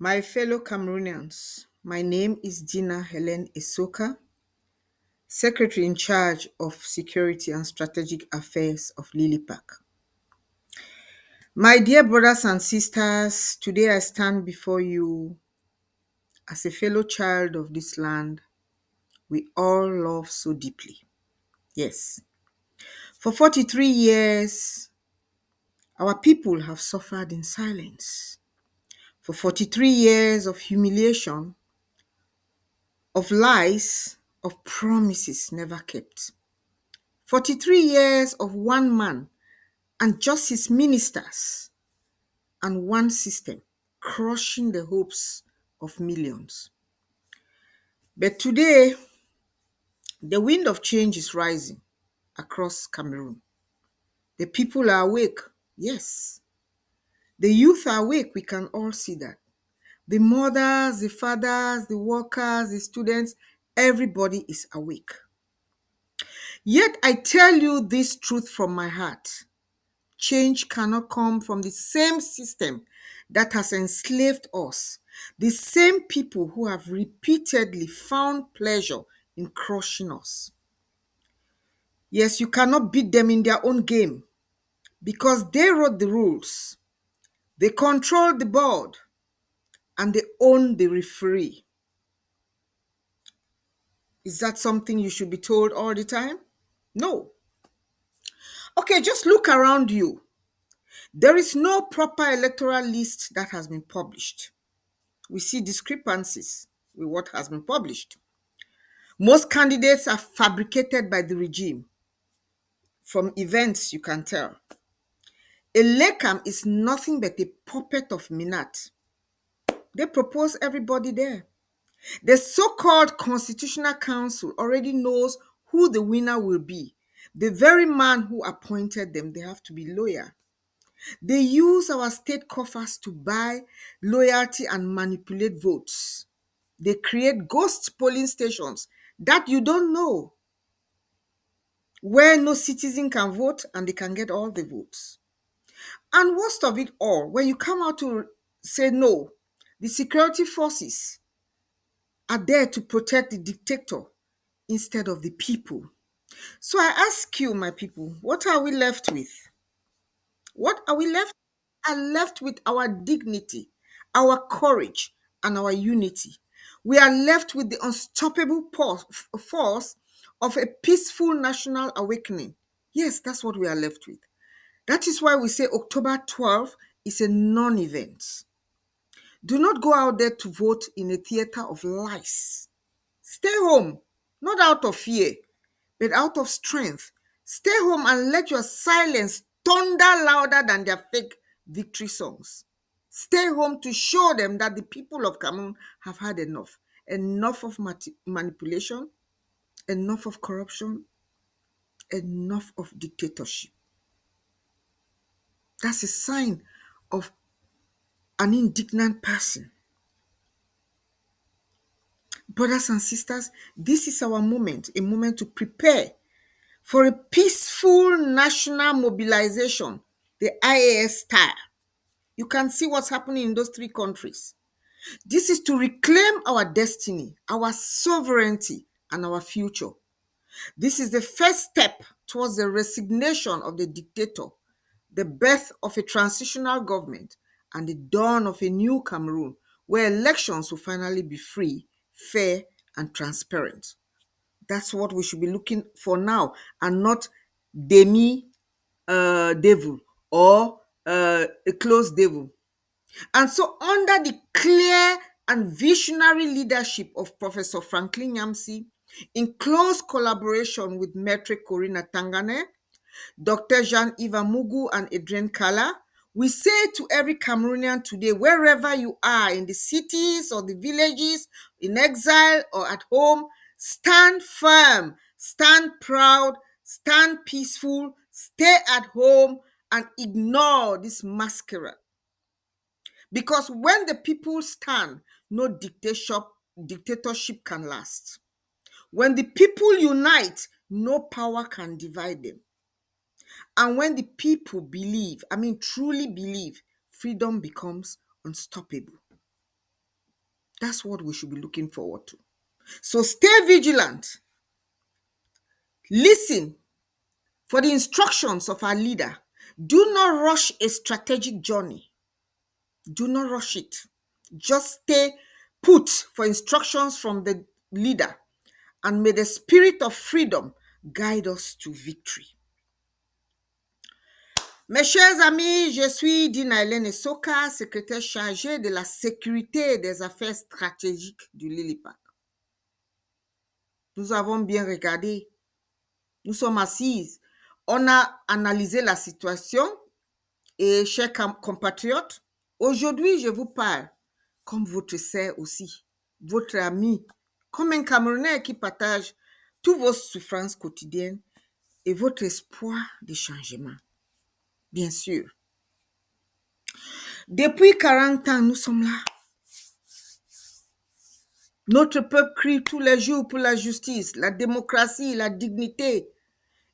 My fellow Cameroonians, my name is Dina Helen Isoka, Secretary in charge of Security and Strategic Affairs of Lily Park. My dear brothers and sisters, today I stand before you as a fellow child of this land we all love so deeply. Yes, for 43 years, our people have suffered in silence. For 43 years of humiliation, of lies, of promises never kept. 43 years of one man and just his ministers and one system crushing the hopes of millions. But today, the wind of change is rising across Cameroon. The people are awake, yes. The youth are awake, we can all see that. The mothers, the fathers, the workers, the students, everybody is awake. Yet I tell you this truth from my heart. Change cannot come from the same system that has enslaved us, the same people who have repeatedly found pleasure in crushing us. Yes, you cannot beat them in their own game because they wrote the rules, they control the board, and they own the referee. Is that something you should be told all the time? No. Okay, just look around you. There is no proper electoral list that has been published. We see discrepancies with what has been published. Most candidates are fabricated by the regime. From events, you can tell. Elekam is nothing but a puppet of Minat. They propose everybody there. The so-called Constitutional Council already knows who the winner will be. The very man who appointed them, they have to be loyal. They use our state coffers to buy loyalty and manipulate votes. They create ghost polling stations that you don't know, where no citizen can vote and they can get all the votes. And worst of it all, when you come out to say no, the security forces are there to protect the dictator instead of the people. So I ask you, my people, what are we left with? What are we left? Are left with our dignity, our courage, and our unity. We are left with the unstoppable force of a peaceful national awakening. Yes, that's what we are left with. That is why we say October 12th is a non event. Do not go out there to vote in a theater of lies. Stay home, not out of fear, but out of strength. Stay home and let your silence thunder louder than their fake victory songs. Stay home to show them that the people of Cameroon have had enough. Enough of manipulation, enough of corruption, enough of dictatorship. That's a sign of an indignant person. Brothers and sisters, this is our moment, a moment to prepare for a peaceful national mobilization, the IAS style. You can see what's happening in those three countries. This is to reclaim our destiny, our sovereignty, and our future. This is the first step towards the resignation of the dictator, the birth of a transitional government, and the dawn of a new Cameroon, where elections will finally be free, fair, and transparent. That's what we should be looking for now, and not demi devil or a closed devil. And so, under the clear and visionary leadership of Professor Franklin Yamsi, in close collaboration with Maitre Corina Tangane, Dr. Jean-Yves Mugu, and Adrienne Kala, we say to every Cameroonian today, wherever you are, in the cities or the villages, in exile or at home, stand firm, stand proud, stand peaceful, stay at home, and ignore this masquerade. Because when the people stand, no dictatorship can last. When the people unite, no power can divide them. And when the people believe, I mean truly believe, freedom becomes unstoppable. That's what we should be looking forward to. So stay vigilant. Listen for the instructions of our leader. Do not rush a strategic journey. Do not rush it. Just stay put for instructions from the leader, and may the spirit of freedom guide us to victory. Mes chers amis, je suis Dina Hélène Essoka, secrétaire chargée de la sécurité et des affaires stratégiques du Lilipac. Nous avons bien regardé. Nous sommes assises. On a analysé la situation et, chers compatriotes, aujourd'hui, je vous parle comme votre sœur aussi, votre ami, comme un Camerounais qui partage toutes vos souffrances quotidiennes et votre espoir de changement. Bien sûr. Depuis 40 ans, nous sommes là. Notre peuple crie tous les jours pour la justice, la démocratie, la dignité.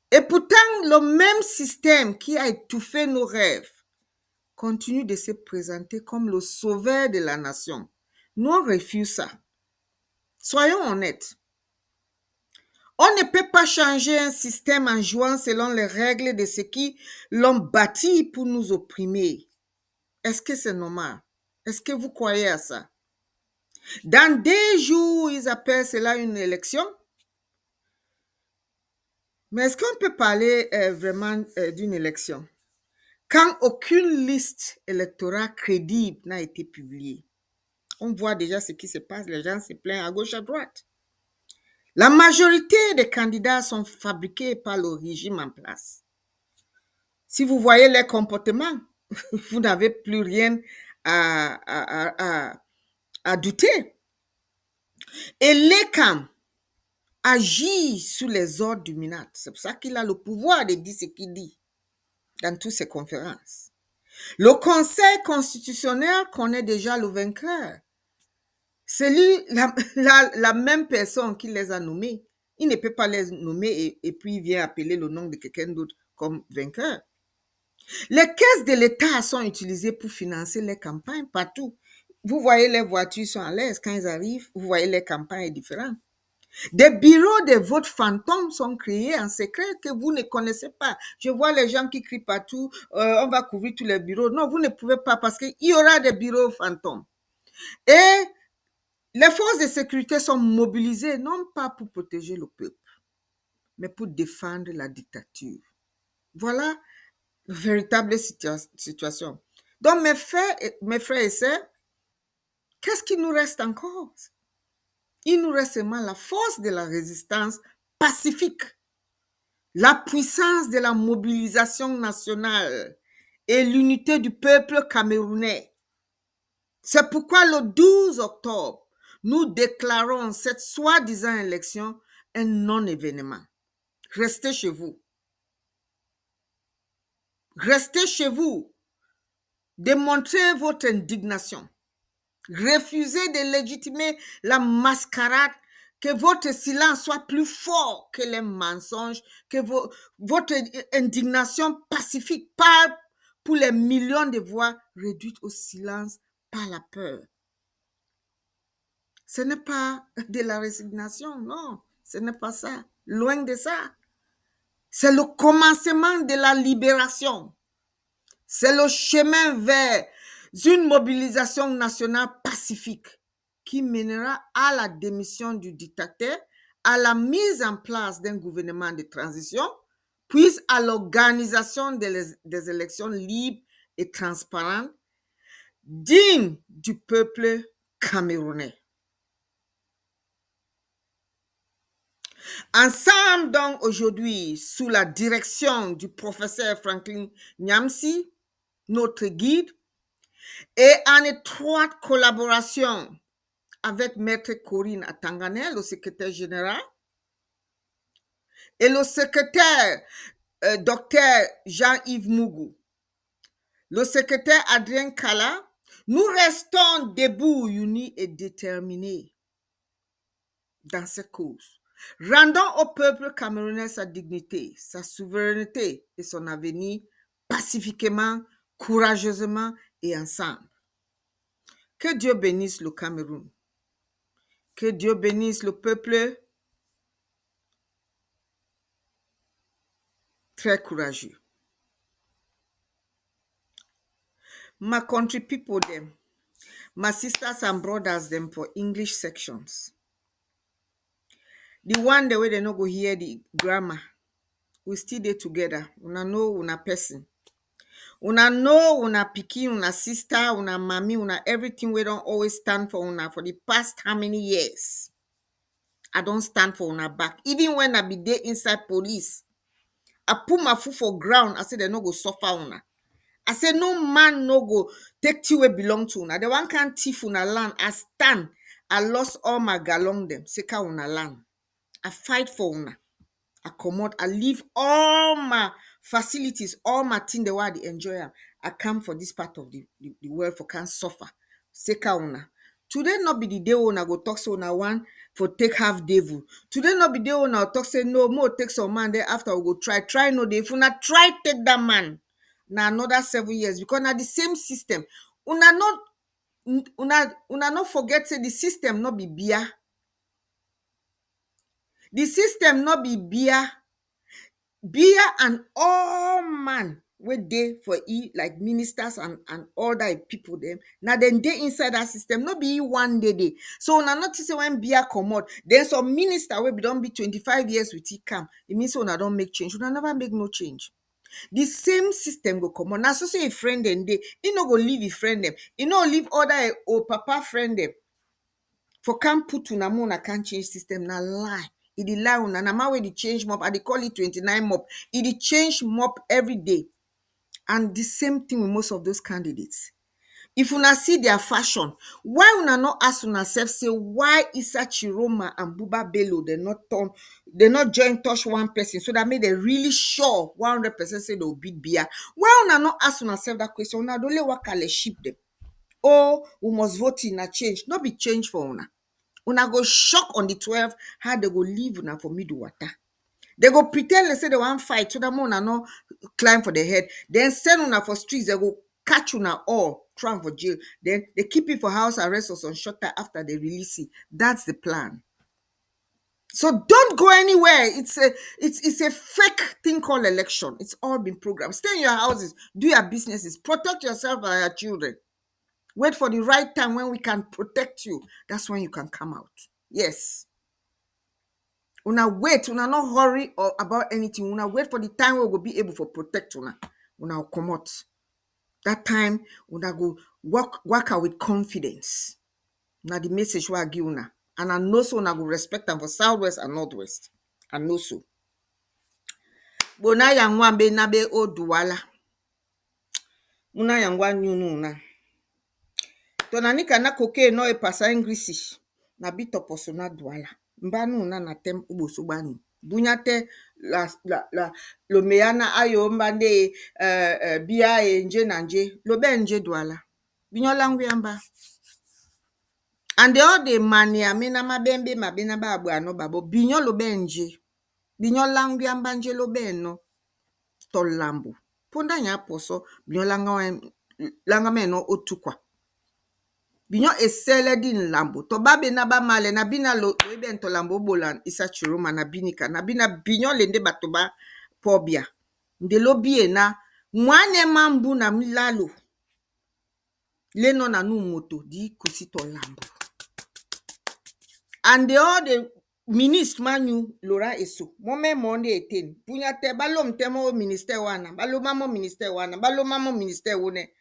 Et pourtant, le même système qui a étouffé nos rêves continue de se présenter comme le sauveur de la nation. Nous, on refuse ça. Soyons honnêtes. On ne peut pas changer un système en jouant selon les règles de ceux qui l'ont bâti pour nous opprimer. Est-ce que c'est normal? Est-ce que vous croyez à ça? Dans 2 jours, ils appellent cela une élection. Mais est-ce qu'on peut parler vraiment d'une élection quand aucune liste électorale crédible n'a été publiée? On voit déjà ce qui se passe, les gens se plaignent à gauche, à droite. La majorité des candidats sont fabriqués par le régime en place. Si vous voyez les comportements, vous n'avez plus rien à douter. Et l'ECAM agit sous les ordres du MINAT. C'est pour ça qu'il a le pouvoir de dire ce qu'il dit dans toutes ses conférences. Le Conseil constitutionnel connaît déjà le vainqueur. C'est lui, la même personne qui les a nommés. Il ne peut pas les nommer et puis il vient appeler le nom de quelqu'un d'autre comme vainqueur. Les caisses de l'État sont utilisées pour financer les campagnes partout. Vous voyez, les voitures sont à l'aise. Quand ils arrivent, vous voyez, les campagnes sont différentes. Des bureaux de vote fantômes sont créés en secret que vous ne connaissez pas. Je vois les gens qui crient partout, on va couvrir tous les bureaux. Non, vous ne pouvez pas parce qu'il y aura des bureaux fantômes. Et les forces de sécurité sont mobilisées non pas pour protéger le peuple, mais pour défendre la dictature. Voilà la véritable situation. Donc, mes frères et sœurs, qu'est-ce qu'il nous reste encore? Il nous reste seulement la force de la résistance pacifique, la puissance de la mobilisation nationale et l'unité du peuple camerounais. C'est pourquoi le 12 octobre, nous déclarons cette soi-disant élection un non-événement. Restez chez vous. Restez chez vous. Démontrez votre indignation. Refusez de légitimer la mascarade, que votre silence soit plus fort que les mensonges, que votre indignation pacifique parle pour les millions de voix réduites au silence par la peur. Ce n'est pas de la résignation, non, ce n'est pas ça, loin de ça. C'est le commencement de la libération. C'est le chemin vers une mobilisation nationale pacifique qui mènera à la démission du dictateur, à la mise en place d'un gouvernement de transition, puis à l'organisation des élections libres et transparentes, dignes du peuple camerounais. Ensemble, donc, aujourd'hui, sous la direction du professeur Franklin Nyamsi, notre guide, et en étroite collaboration avec Maître Corinne Atangane, le secrétaire général, et le secrétaire Dr Jean-Yves Mougou, le secrétaire Adrien Kala, nous restons debout, unis et déterminés dans cette cause. Rendons au peuple camerounais sa dignité, sa souveraineté et son avenir pacifiquement, courageusement et ensemble. Que Dieu bénisse le Cameroun. Que Dieu bénisse le peuple très courageux. My country people them, my sisters and brothers them for English sections. The one the way they no go hear the grammar, we still dey together. Una know una person. Una know una pikin, una sister, una mommy, una everything we don't always stand for una for the past how many years. I don't stand for una back. Even when I be there inside police, I put my foot for ground. I say they no go suffer una. I say no man no go take tea wey belong to una. The one can't thief una land. I stand. I lost all my galong them. Seka una land. I fight for una. I comot. I leave all my facilities, all my thing the way I dey enjoy am. I come for this part of the world for can suffer. Seka una. Today not be the day una go talk so una one for take half devil. Today not be the day una talk say no more take some man there after we go try no day. If una try take that man, na another 7 years because na the same system. Una not forget say the system not be beer. The system not be beer. Beer and all man wey dey for like ministers and all that people them. Now then dey inside that system, not be one day. So una not say when beer comot, then some minister wey be don be 25 years with come. It means una don't make change. Una never make no change. The same system go come on. Now, so say a friend and they, he no go leave a friend them. He no leave other papa friend them. For can't put una mona can't change system. Na lie. It dey lie una. Na ma way the change mop. I dey call it 29 mop. It dey change mop every day. And the same thing with most of those candidates. If una see their fashion, why una not ask una self say why Issa Chiroma and Buba Bello they not join touch one person so that made they really sure 100% say they'll beat Bia. Why una not ask una self that question? Una don't let what can ship them. Oh, we must vote in a change. Not be change for una. Una go shock on the 12 how they go leave una for middle water. They go pretend they say they want fight so that una no climb for the head. Then send una for streets. They go catch una all, throw am for jail. Then they keep it for house arrest or some short time after they release it. That's the plan. So don't go anywhere. It's a fake thing called election. It's all been programmed. Stay in your houses, do your businesses, protect yourself and your children. Wait for the right time when we can protect you. That's when you can come out. Yes. Una wait, una not hurry or about anything. Una wait for the time we will be able to protect una. Una will come out. That time, una go work out with confidence. Now the message we I give una. And I know so una go respect them for Southwest and Northwest. I know so. Bona yangwa be nabe o duwala. Una yangwa nyunu una. Tonanika na koke no e pasa English. Na bito posona duwala. Mbanu una na tem ubosubani. Bunyate la lo meyana ayo mbande bia nje na nje. Lo be nje duwala. Binyo langu yamba. And the all the mania mena mabembe mabena babu ano babo. Binyo lo be nje. Binyo langu yamba nje lo be no. Tolambu. Ponda nya poso. Binyo langa meno otukwa. Binyo esele din lambo. To babe na ba male na bina lo ebe ento lambo bolan Issa Chiroma na binika. Na bina binyo lende batoba pobia. Nde lo biye na mwane mambu na milalo. Leno na nu moto di kusito lambo. And the all the ministre manu Laura Eso. Mome monde eten. Punya te balom temo minister wana. Balomamo minister wana. Balomamo minister wone.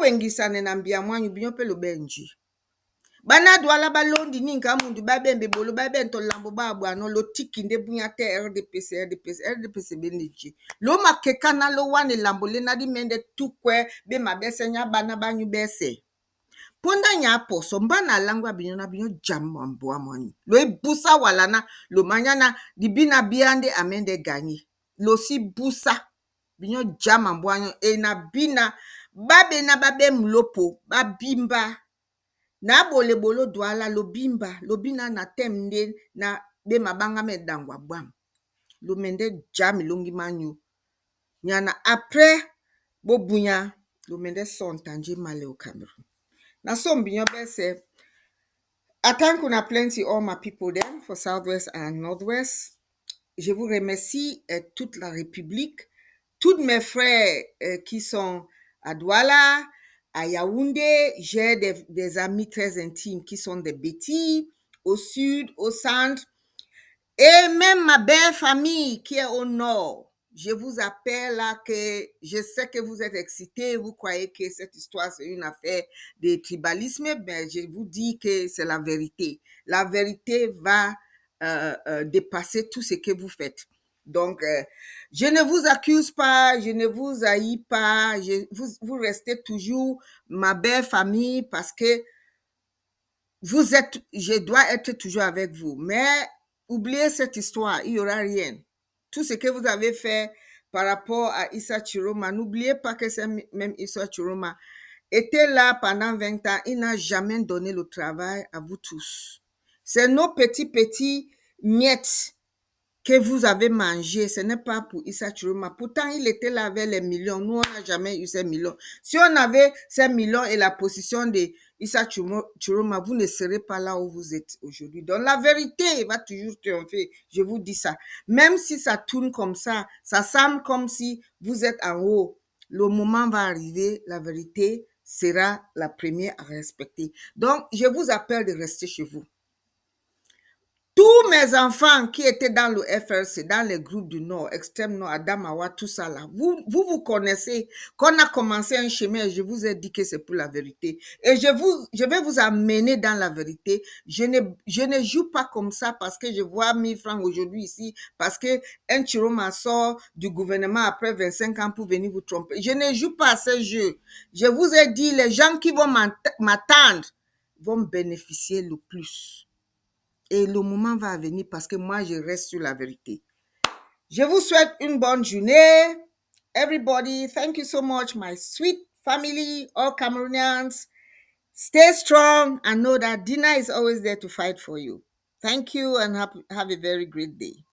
Wengisane na mbia mwanyu binyo pelo benji. Bana douala balondi ninka mundu babembe bolo babento lambo babu ano lo tiki nde bunyate RDPC beniji. Lo makeka na lo wane lambo le na di mende tukwe be mabese nya bana banyu bese. Ponda nya poso mbana langwa binyo na binyo jambo mboa mwanyu. Lo busa walana lo manyana di bina biande amende ganyi. Lo si busa binyo jama mboa na bina babe na babe mlopo babimba. Na bole bolo douala lo bimba, lo bina na temde na be mabanga me dangwa bwam. Lo mende jam longi manyu. Nyana après bo bunya, lo mende son tanje male au Cameroun. Na son binyo bese, I thank on plenty all my people then for Southwest and Northwest. Je vous remercie toute la République, tous mes frères qui sont à Douala, à Yaoundé. J'ai des amis très intimes qui sont des Bétis, au sud, au centre, et même ma belle famille qui est au nord. Je vous appelle là que je sais que vous êtes excités, vous croyez que cette histoire c'est une affaire de tribalisme, mais je vous dis que c'est la vérité. La vérité va dépasser tout ce que vous faites. Donc, je ne vous accuse pas, je ne vous haïs pas, vous restez toujours ma belle famille parce que je dois être toujours avec vous. Mais oubliez cette histoire, il n'y aura rien. Tout ce que vous avez fait par rapport à Issa Chiroma, n'oubliez pas que c'est même Issa Chiroma était là pendant 20 ans, il n'a jamais donné le travail à vous tous. C'est nos petits miettes que vous avez mangé, ce n'est pas pour Issa Chiroma. Pourtant, il était là avec les millions. Nous, on n'a jamais eu ces millions. Si on avait ces millions et la position de Issa Chiroma, vous ne serez pas là où vous êtes aujourd'hui. Donc, la vérité va toujours triompher. Je vous dis ça. Même si ça tourne comme ça semble comme si vous êtes en haut. Le moment va arriver, la vérité sera la première à respecter. Donc, je vous appelle de rester chez vous. Tous mes enfants qui étaient dans le FRC, dans les groupes du Nord, extrême Nord, Adamawa, tout ça là, vous connaissez qu'on a commencé un chemin et je vous ai dit que c'est pour la vérité. Et je vais vous amener dans la vérité. Je ne joue pas comme ça parce que je vois 1000 francs aujourd'hui ici, parce qu'un Chiroma sort du gouvernement après 25 ans pour venir vous tromper. Je ne joue pas à ce jeu. Je vous ai dit, les gens qui vont m'attendre vont bénéficier le plus. Et le moment va venir parce que moi, je reste sur la vérité. Je vous souhaite une bonne journée. Everybody, thank you so much, my sweet family, all Cameroonians. Stay strong and know that Dina is always there to fight for you. Thank you and have a very great day.